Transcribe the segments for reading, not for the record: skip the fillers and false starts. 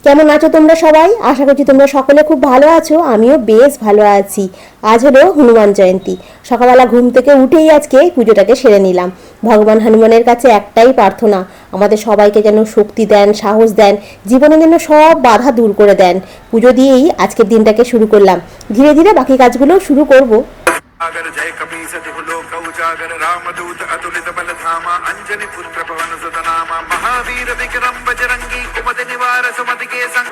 কেমন আছো তোমরা সবাই? আশা করছি তোমরা সকলে খুব ভালো আছো। আমিও বেশ ভালো আছি। আজ হলো হনুমান জয়ন্তী। সকালবেলা ঘুম থেকে উঠেই আজকে পুজোটাকে সেরে নিলাম। ভগবান হনুমানের কাছে একটাই প্রার্থনা, আমাদের সবাইকে যেন শক্তি দেন, সাহস দেন, জীবনে যেন সব বাধা দূর করে দেন। পুজো দিয়েই আজকের দিনটাকে শুরু করলাম। ধীরে ধীরে বাকি কাজগুলো শুরু করব। सागर जय कपीस लोक उजागर रामदूत अतुलित बल धामा अंजनी पुत्र पवन सुत नामा महावीर विक्रम बजरंगी कुमति निवार सुमति के संग।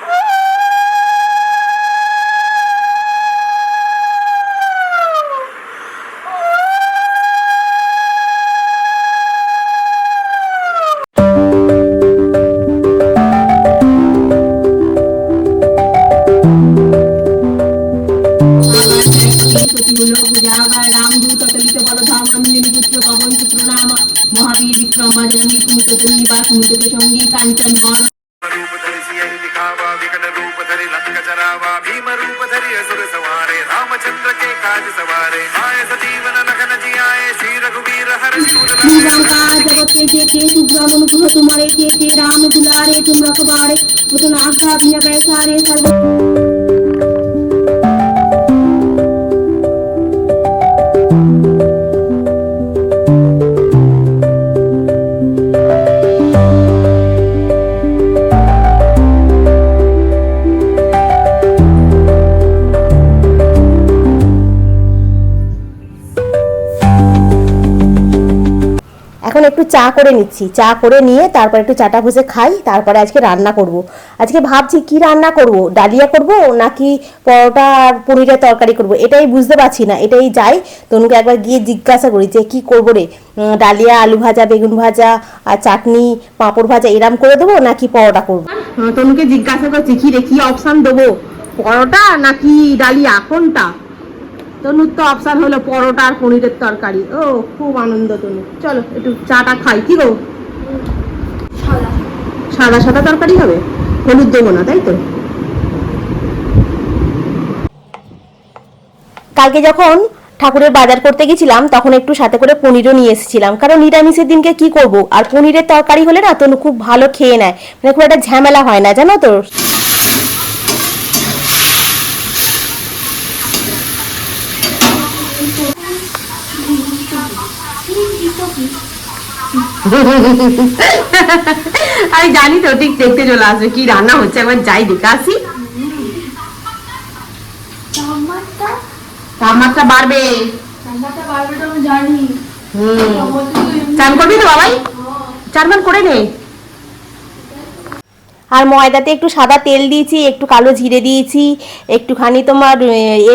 रामदूत अतलित बलधाम अंजनी पुत्र पवन पुत्र नाम महावीर विक्रम बजरंगी कुमति निवार सुमति के संगी कांचन गौर रूप धरि सियहि दिखावा विकट रूप धरि लंक जरावा भीम रूप धरि असुर सवारे रामचंद्र के काज सवारे आए सजीवन लखन जियाए श्री रघुवीर हर्ष उर लाए जगत के जेते सुग्राम मुझ तुम्हारे जेते राम दुलारे तुम रखवारे वो तो नाथा भी बैसारे सर्व। এখন একটু চা করে নিচ্ছি, চা করে নিয়ে তারপর একটু চাটা ভুজে খাই, তারপরে আজকে রান্না করব। আজকে ভাবছি কি রান্না করব, ডালিয়া করব নাকি পরোটা আর পনিরের তরকারি করব, এটাই বুঝতে পারছি না। এটাই যাই তনুকে একবার গিয়ে জিজ্ঞাসা করি যে কি করবো রে, ডালিয়া, আলু ভাজা, বেগুন ভাজা আর চাটনি, পাঁপড় ভাজা এরম করে দেবো নাকি পরোটা করবো। তনুকে জিজ্ঞাসা করছি কি রে, কি অপশান দেবো, পরোটা নাকি ডালিয়া, কোনটা? তনুর তো অপশান হলো পরোটা আর পনিরের তরকারি। ও খুব আনন্দ তনু। চলো একটু চাটা খাই। কি গো, সাদা সাদা তরকারি হবে, হলুদ দেবো না, তাই তো? কালকে যখন ঠাকুরের বাজার করতে গেছিলাম তখন একটু সাথে করে পনিরও নিয়ে এসেছিলাম, কারণ নিরামিষের দিনকে কি করব। আর পনিরের তরকারি হলে না তনু খুব ভালো খেয়ে নেয়, মানে খুব একটা ঝামেলা হয় না, জানো তো। আমি জানি তো ঠিক দেখতে চলে আসবে কি রান্না হচ্ছে, একবার যাই দেখে আসি। তাপমাত্রা বাড়বে, চান করবি তো বাবাই? চান করে নে। আর ময়দাতে একটু সাদা তেল দিয়েছি, একটু কালো জিরে দিয়েছি, একটুখানি তোমার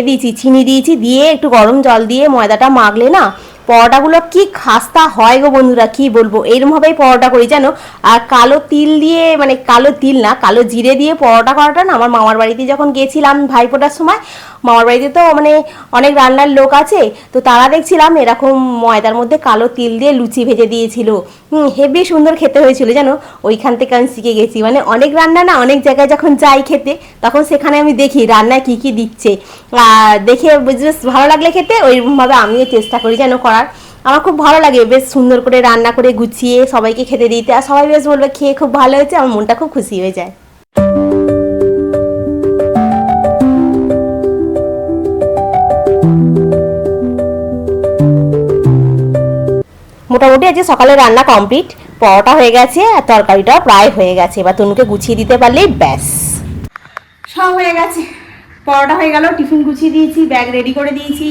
দিয়েছি, চিনি দিয়েছি, দিয়ে একটু গরম জল দিয়ে ময়দাটা মাখলে না পরোটাগুলো কি খাস্তা হয় গো বন্ধুরা, কি বলবো। এইরকমভাবেই পরোটা করি জানো। আর কালো তিল দিয়ে, মানে কালো তিল না, কালো জিরে দিয়ে পরোটা করাটা না, আমার মামার বাড়িতে যখন গেছিলাম ভাইফোঁটার সময়, মামার বাড়িতে তো মানে অনেক রান্নার লোক আছে, তো তারা দেখছিলাম এরকম ময়দার মধ্যে কালো তিল দিয়ে লুচি ভেজে দিয়েছিল। হেবি সুন্দর খেতে হয়েছিল জানো। ওইখান থেকে আমি শিখে গেছি, মানে অনেক রান্না না অনেক জায়গায় যখন যাই খেতে তখন সেখানে আমি দেখি রান্নায় কী কী দিচ্ছে, আর দেখে বেশ ভালো লাগলে খেতে ওইরকমভাবে আমিও চেষ্টা করি যেন করার। আমার খুব ভালো লাগে বেশ সুন্দর করে রান্না করে গুছিয়ে সবাইকে খেতে দিতে, আর সবাই বেশ বলবে খেয়ে খুব ভালো হয়েছে, আমার মনটা খুব খুশি হয়ে যায়। মোটামুটি আজকে সকালে রান্না কমপ্লিট, পরোটা হয়ে গেছে আর তরকারিটাও প্রায় হয়ে গেছে। এবার তনুকে গুছিয়ে দিতে পারলেই ব্যাস সব হয়ে গেছে। পরোটা হয়ে গেল, টিফিন গুছিয়ে দিয়েছি, ব্যাগ রেডি করে দিয়েছি,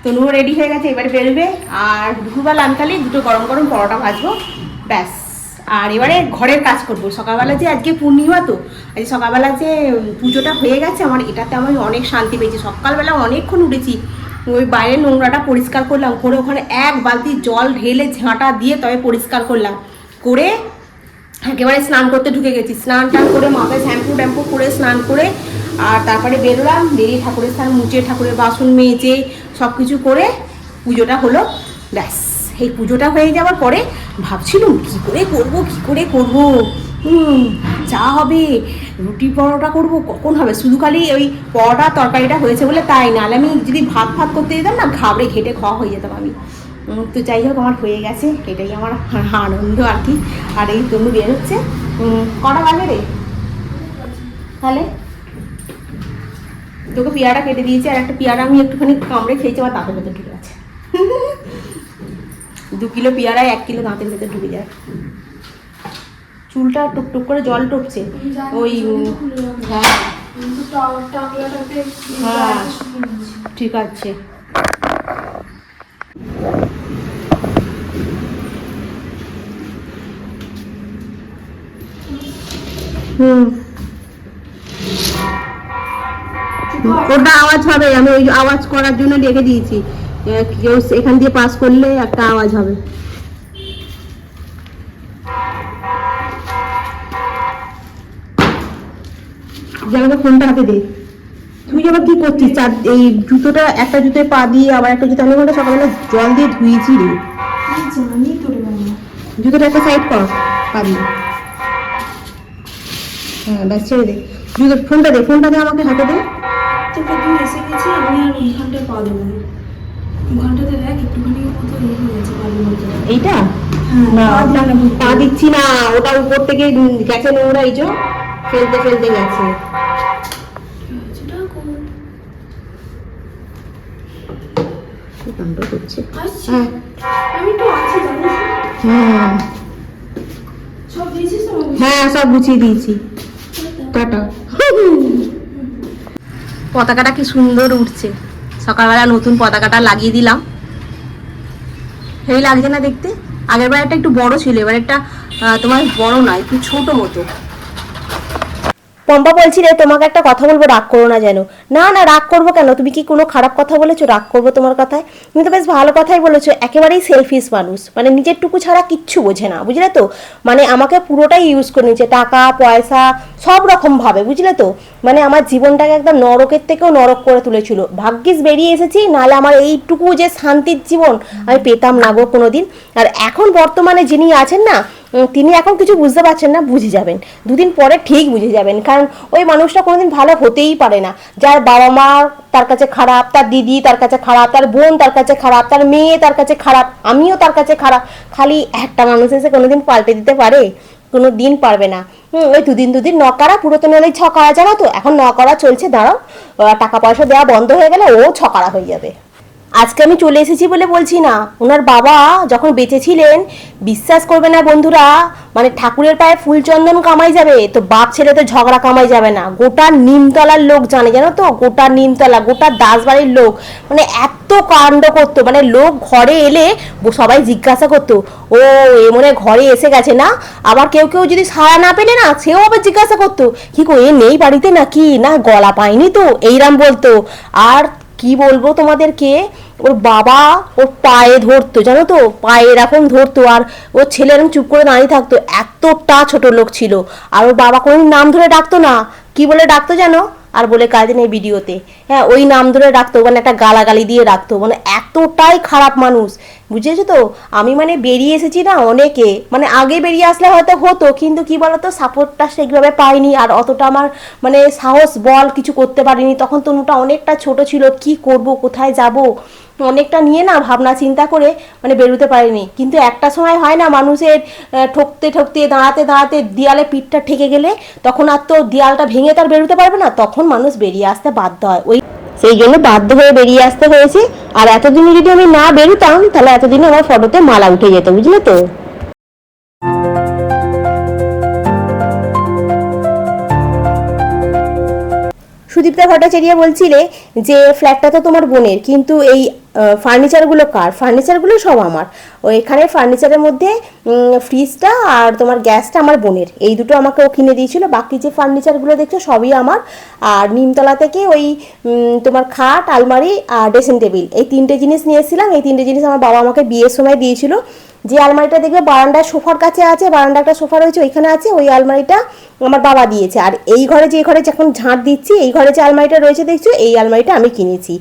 তনুও রেডি হয়ে গেছে, এবারে বেরোবে। আর দুপুরবেলা আমি খালি দুটো গরম গরম পরোটা ভাজবো, ব্যাস। আর এবারে ঘরের কাজ করবো। সকালবেলা যে আজকে পূর্ণিমা, তো আজ সকালবেলা যে পুজোটা হয়ে গেছে আমার, এটাতে আমি অনেক শান্তি পেয়েছি। সকালবেলা অনেকক্ষণ উঠেছি, ওই বাইরের নোংরাটা পরিষ্কার করলাম, করে ওখানে এক বালতি জল ঢেলে ঝাঁটা দিয়ে তবে পরিষ্কার করলাম, করে একেবারে স্নান করতে ঢুকে গেছি। স্নান টান করে মাথায় শ্যাম্পু ট্যাম্পু করে স্নান করে আর তারপরে বেরোলাম, বেরিয়ে ঠাকুরের স্থান মুছে, ঠাকুরের বাসন মেজে সব কিছু করে পুজোটা হলো, ব্যাস। এই পুজোটা হয়ে যাওয়ার পরে ভাবছিলাম কী করে করবো, চা হবে, রুটি পরোটা করব, কখন হবে। শুধু খালি ওই পরোটা তরকারিটা হয়েছে বলে তাই, নাহলে আমি যদি ভাত করতে যেতাম না ঘাবড়ে ঘেটে খাওয়া হয়ে যেতাম আমি। তো যাই হোক আমার হয়ে গেছে, এটাই আমার আনন্দ আর কি। আর এই তনু বের হচ্ছে, কটা বাজে রে? তাহলে তোকে পেয়ারা কেটে দিয়েছি, আর একটা পেয়ারা আমি একটুখানি কামড়ে খেয়েছি, আমার দাঁতের ভেতর ঢুকে আছে। 2 কিলো পেয়ারায় 1 কিলো দাঁতের ভেতর ঢুকে যায়। চুলটা টুকটুক করে জল টপছে ওই। হ্যাঁ হ্যাঁ ঠিক আছে। ওটা আওয়াজ হবে, আমি ওই আওয়াজ করার জন্য রেখে দিয়েছি। কেউ এখান দিয়ে পাস করলে একটা আওয়াজ হবে। আমাকে ফোনটা হাতে দে। তুই আবার কি করছিস? এই জুতোটা, একটা জুতোয় পা দিয়ে আবার একটা জুতো, আমি ওটা সকালবেলা জল দিয়ে ধুয়েছি রে। জানি তোর জুতোটা একটা সাইড কর পা দিয়ে। হ্যাঁ ব্যাস ছেড়ে দে। জুতো ফোনটা দে, ফোনটা দে আমাকে হাতে দে। তোকে দূর এসে গেছি আমি, আর ওইখানটায় পা দেবো না। ওখানটাতে দেখ একটুখানি মতো হয়ে গেছে পালের মতো। এইটা না পা দিচ্ছি না, ওটা উপর থেকে গেছে নোংরা, এই যে ফেলতে ফেলতে গেছে। হ্যাঁ আমি তো আছি জানিস। হ্যাঁ সব দিয়েছিস তো? হ্যাঁ সব গুছিয়ে দিয়েছি। টাটা। পতাকাটা কি সুন্দর উঠছে, সকালবেলা নতুন পতাকাটা লাগিয়ে দিলাম। সেই লাগছে না দেখতে? আগের বার একটা একটু বড় ছিল, এবার একটা তোমার বড় নয়, একটু ছোট মতো। পম্পা বলছি রে, তোমাকে একটা কথা বলবো, রাগ করো না যেন। না না রাগ করবো কেন? তুমি কি কোনো খারাপ কথা বলেছো রাগ করবো তোমার কথায়? তুমি তো বেশ ভালো কথাই বলেছো। একেবারেই সেলফিশ মানুষ, মানে নিজের টুকু ছাড়া কিচ্ছু বোঝে না, বুঝলে তো? মানে আমাকে পুরোটাই ইউজ করে নিচ্ছে, টাকা পয়সা সব রকম ভাবে, বুঝলে তো? মানে আমার জীবনটাকে একদম নরকের থেকেও নরক করে তুলেছিল। ভাগ্যিস বেরিয়ে এসেছি, নাহলে আমার এইটুকু যে শান্তির জীবন আমি পেতাম না গো কোনোদিন। আর এখন বর্তমানে যিনি আছেন না, তিনি এখন কিছু বুঝতে পারছেন না, বুঝে যাবেন 2 দিন পরে, ঠিক বুঝে যাবেন। কারণ ওই মানুষটা কোনোদিন ভালো হতেই পারে না। যার বাবা মা তার কাছে খারাপ, তার দিদি তার কাছে খারাপ, তার বোন তার কাছে খারাপ, তার মেয়ে তার কাছে খারাপ, আমিও তার কাছে খারাপ, খালি একটা মানুষ এসে কোনোদিন পাল্টে দিতে পারে? কোনো দিন পারবে না। ওই 2 দিন নকরা, পুরাতন হলেই ছকারা, জানো তো? এখন নকরা চলছে, দাঁড়াও টাকা পয়সা দেওয়া বন্ধ হয়ে গেলে ও ছকারা হয়ে যাবে। আজকে আমি চলে এসেছি বলে বলছি না, ওনার বাবা যখন বেঁচে ছিলেন, বিশ্বাস করবে না বন্ধুরা, মানে ঠাকুরের পায়ে ফুল চন্দন কামাই যাবে তো বাপ ছেলে তো ঝগড়া কামাই যাবে না। গোটা নিমতলার লোক জানে, জানো তো? গোটা নিমতলা, গোটা দাসবাড়ির লোক, মানে এত কাণ্ড করতো, মানে লোক ঘরে এলে সবাই জিজ্ঞাসা করতো, ও এ মনে ঘরে এসে গেছে না? আবার কেউ কেউ যদি সাড়া না পেলে না, সেও আবার জিজ্ঞাসা করতো, কি গো এ নেই বাড়িতে নাকি, না গলা পায়নি তো, এইরাম বলতো। আর কি বলবো তোমাদেরকে, ওর বাবা ওর পায়ে ধরতো, জানো তো? পায়ে এরকম ধরতো, আর ওর ছেলে এরকম চুপ করে দাঁড়িয়ে থাকতো, এতটা ছোট লোক ছিল। আর ওর বাবা কোনো নাম ধরে ডাকতো না, কি বলে ডাকতো জানো? আর বলে কাজে নেই ভিডিওতে, হ্যাঁ ওই নাম ধরে ডাকতো, মানে একটা গালাগালি দিয়ে ডাকতো, মানে এতটাই খারাপ মানুষ, বুঝেছো তো? আমি মানে বেরিয়ে এসেছি না অনেকে, মানে আগে বেরিয়ে আসলে হয়তো হতো, কিন্তু কি বলতো, সাপোর্টটা সেইভাবে পাইনি, আর অতটা আমার মানে সাহস বল কিছু করতে পারিনি। তখন তনুটা অনেকটা ছোট ছিল, কি করব, কোথায় যাব, অনেকটা নিয়ে না ভাবনা চিন্তা করে মানে বেরোতে পারিনি। কিন্তু একটা সময় হয় না, মানুষের ঠকতে ঠকতে দাঁড়াতে দাঁড়াতে দেয়ালে পিঠটা ঠেকে গেলে তখন আর তো দেয়ালটা ভেঙে তার বেরোতে পারবে না, তখন মানুষ বেরিয়ে আসতে বাধ্য হয়। ওই সেই জন্য বাধ্য হয়ে বেরিয়ে আসতে হয়েছে। আর এতদিনে যদি আমি না বেরোতাম, তাহলে এতদিনে আমার ফটোতে মালা উঠে যেত, বুঝলে তো? সুদীপ্তা ভট্টাচার্য বলছিলে যে ফ্ল্যাটটা তো তোমার বোনের, কিন্তু এই ফার্নিচারগুলো কার? ফার্নিচারগুলো সব আমার। এখানে ফার্নিচারের মধ্যে ফ্রিজটা আর তোমার গ্যাসটা আমার বোনের, এই দুটো আমাকে ও কিনে দিয়েছিল। বাকি যে ফার্নিচারগুলো দেখছো সবই আমার। আর নিমতলা থেকে ওই তোমার খাট, আলমারি আর ড্রেসিং টেবিল, এই 3টে জিনিস নিয়ে এসেছিলাম। এই 3টে জিনিস আমার বাবা আমাকে বিয়ের সময় দিয়েছিল। যে আলমারিটা দেখবে বারান্দার সোফার কাছে আছে, বারান্দা একটা সোফা রয়েছে ওইখানে আছে, ওই আলমারিটা আমার বাবা দিয়েছে। আর এই ঘরে, যে ঘরে যখন ঝাঁট দিচ্ছি, এই ঘরে যে আলমারিটা রয়েছে দেখছো, এই আলমারিটা আমি কিনেছি।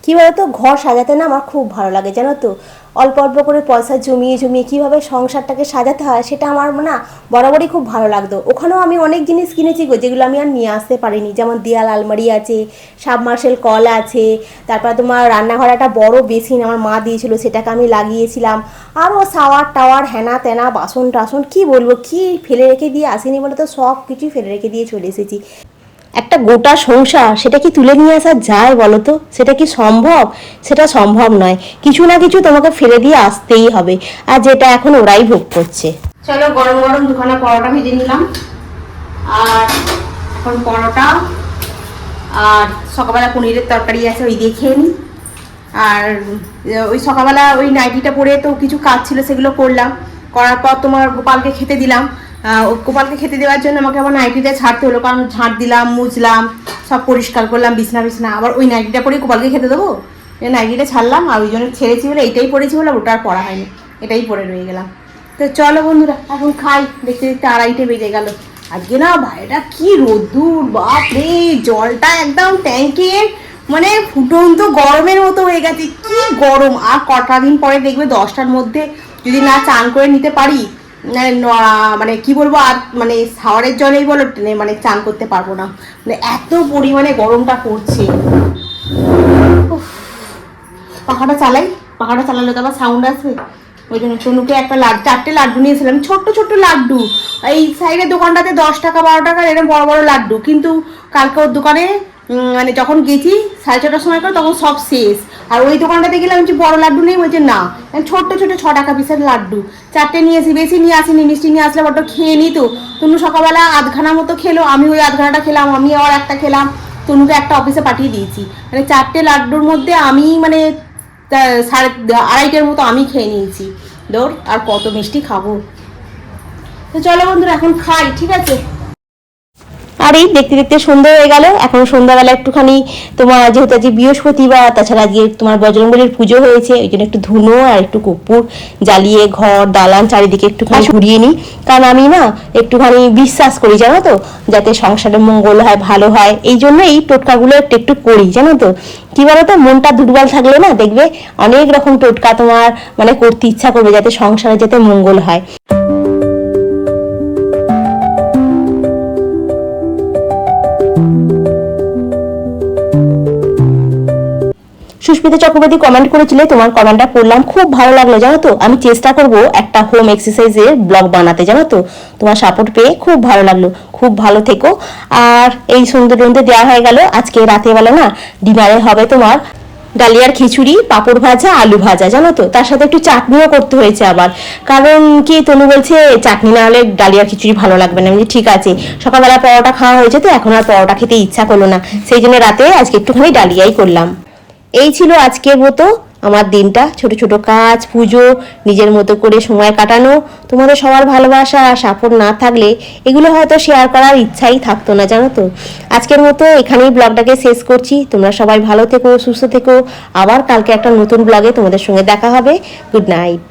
কী বলতো, ঘর সাজাতে না আমার খুব ভালো লাগে, জানো তো? অল্প অল্প করে পয়সা জমিয়ে জমিয়ে কীভাবে সংসারটাকে সাজাতে হয়, সেটা আমার না বরাবরই খুব ভালো লাগতো। ওখানেও আমি অনেক জিনিস কিনেছি গো, যেগুলো আমি আর নিয়ে আসতে পারিনি। যেমন দেয়াল আলমারি আছে, সাবমার্সেল কল আছে, তারপর তোমার রান্নাঘরে একটা বড় বেসিন আমার মা দিয়েছিল, সেটাকে আমি লাগিয়েছিলাম। আরও শাওয়ার টাওয়ার হেনা তেনা বাসন টাসন, কি বলবো, কি ফেলে রেখে দিয়ে আসিনি বলে তো, সব কিছুই ফেলে রেখে দিয়ে চলে এসেছি। একটা গোটা সংসার সেটা কি তুলে নিয়ে আসা যায় বলো তো? সেটা কি সম্ভব? সেটা সম্ভব নয়। কিছু না কিছু তোমাকে ফেলে দিয়ে আসতেই হবে, আর যেটা এখন ওরাই ভোগ করছে। চলো গরম গরম দুখানা পরোটা ভেজে নিলাম, আর এখন পরোটা আর সকালবেলা পনিরের তরকারি আছে, ওই দিয়ে খেয়ে নিই। আর ওই সকালবেলা ওই নাইটিটা পরে তো কিছু কাজ ছিল, সেগুলো করলাম। করার পর তোমার গোপালকে খেতে দিলাম। গোপালকে খেতে দেওয়ার জন্য আমাকে আবার নাইটিটা ছাড়তে হলো, কারণ ঝাঁট দিলাম, মুছলাম, সব পরিষ্কার করলাম, বিছনা আবার ওই নাইটিটা পরে গোপালকে খেতে দেবো। নাইটিটা ছাড়লাম, আর ওই জন্য ছেড়েছি বলে, এইটাই পরেছি বলে ওটা আর পরা হয়নি, এটাই পরে রয়ে গেলাম। তো চলো বন্ধুরা এখন খাই। দেখতে দেখতে 2:30 বেজে গেল। আজকে না বাইরেটা কি রোদ্দুর, বাপরে, জলটা একদম ট্যাঙ্কের মানে ফুটন্ত গরমের মতো হয়ে গেছে, কি গরম। আর কটা দিন পরে দেখবে 10টার মধ্যে যদি না চান করে নিতে পারি, মানে কি বলবো, আর মানে শাওয়ারের জলেই বলো মানে চান করতে পারবো না, মানে এত পরিমাণে গরমটা পড়ছে। পাখাটা চালালে তো আবার সাউন্ড আসবে, ওই জন্য তনুকে একটা 4টে লাড্ডু নিয়েছিলাম, ছোট্ট ছোট্ট লাড্ডু। এই সাইডের দোকানটাতে 10 টাকা 12 টাকার এরকম বড় বড় লাড্ডু, কিন্তু কালকে ওর দোকানে মানে যখন গেছি 6:30টার সময় করে, তখন সব শেষ। আর ওই দোকানটাতে গেলাম যে বড় লাড্ডু নেই, বলছে না, ছোট্ট ছোট 6 টাকা পিসের লাড্ডু 4টে নিয়েছি, বেশি নিয়ে আসিনি। মিষ্টি নিয়ে আসলে বড্ড খেয়ে নিই তো। তনু সকালবেলা আধখানা মতো খেলো, আমি ওই আধখানাটা খেলাম, আমি আবার একটা খেলাম, তনুকে একটা অফিসে পাঠিয়ে দিয়েছি। মানে 4টে লাড্ডুর মধ্যে আমি মানে 2:30টার মতো আমি খেয়ে নিয়েছি। দৌড়, আর কত মিষ্টি খাবো। তো চলো বন্ধুরা এখন খাই, ঠিক আছে? আর এই দেখতে দেখতে সন্ধ্যা হয়ে গেল। এখন সন্ধ্যাবেলা একটুখানি তোমার যেহেতু আজকে বৃহস্পতিবার, তাছাড়া আজকে তোমার বজরংবলীর পুজো হয়েছে, ওই জন্য একটু ধুনো আর একটু কর্পূর জ্বালিয়ে ঘর দালান চারিদিকে একটুখানি ঘুরিয়ে নিই। কারণ আমি না একটুখানি বিশ্বাস করি, জানো তো, যাতে সংসারে মঙ্গল হয়, ভালো হয়, এই জন্য এই টোটকাগুলো একটু একটু করি, জানো তো। কি বলতো, মনটা দুর্বল থাকলে না দেখবে অনেক রকম টোটকা তোমার মানে করতে ইচ্ছা করবে, যাতে সংসারে যাতে মঙ্গল হয়। সুস্মিতা চক্রবর্তী কমেন্ট করেছিলে, তোমার কমেন্টটা পড়লাম, খুব ভালো লাগলো, জানো তো। আমি চেষ্টা করব একটা হোম এক্সারসাইজের ব্লগ বানাতে, জানো তো। তোমার সাপোর্ট পেয়ে খুব ভালো লাগলো, খুব ভালো থেকো। আর এই সন্ধ্যে দেওয়া হয়ে গেল। আজকে রাতের বেলা না ডিনারে হবে তোমার ডালিয়ার খিচুড়ি, পাঁপড় ভাজা, আলু ভাজা, জানো তো। তার সাথে একটু চাটনিও করতে হয়েছে আবার, কারণ কি তনু বলছে চাটনি না হলে ডালিয়ার খিচুড়ি ভালো লাগবে না। আমি ঠিক আছে, সকালবেলা পরোটা খাওয়া হয়েছে তো এখন আর পরোটা খেতে ইচ্ছা করলো না, সেই জন্য রাতে আজকে একটুখানি ডালিয়াই করলাম। এই ছিল আজকের মতো আমার দিনটা। ছোট ছোট কাজ, পুজো, নিজের মতো করে সময় কাটানো। তোমাদের সবার ভালোবাসা আর সাপোর্ট না থাকলে এগুলো হয়তো শেয়ার করার ইচ্ছাই থাকতো না, জানো তো। আজকের মতো এখানেই ব্লগটাকে শেষ করছি। তোমরা সবাই ভালো থেকো, সুস্থ থেকো। আবার কালকে একটা নতুন ব্লগে তোমাদের সঙ্গে দেখা হবে। Good night.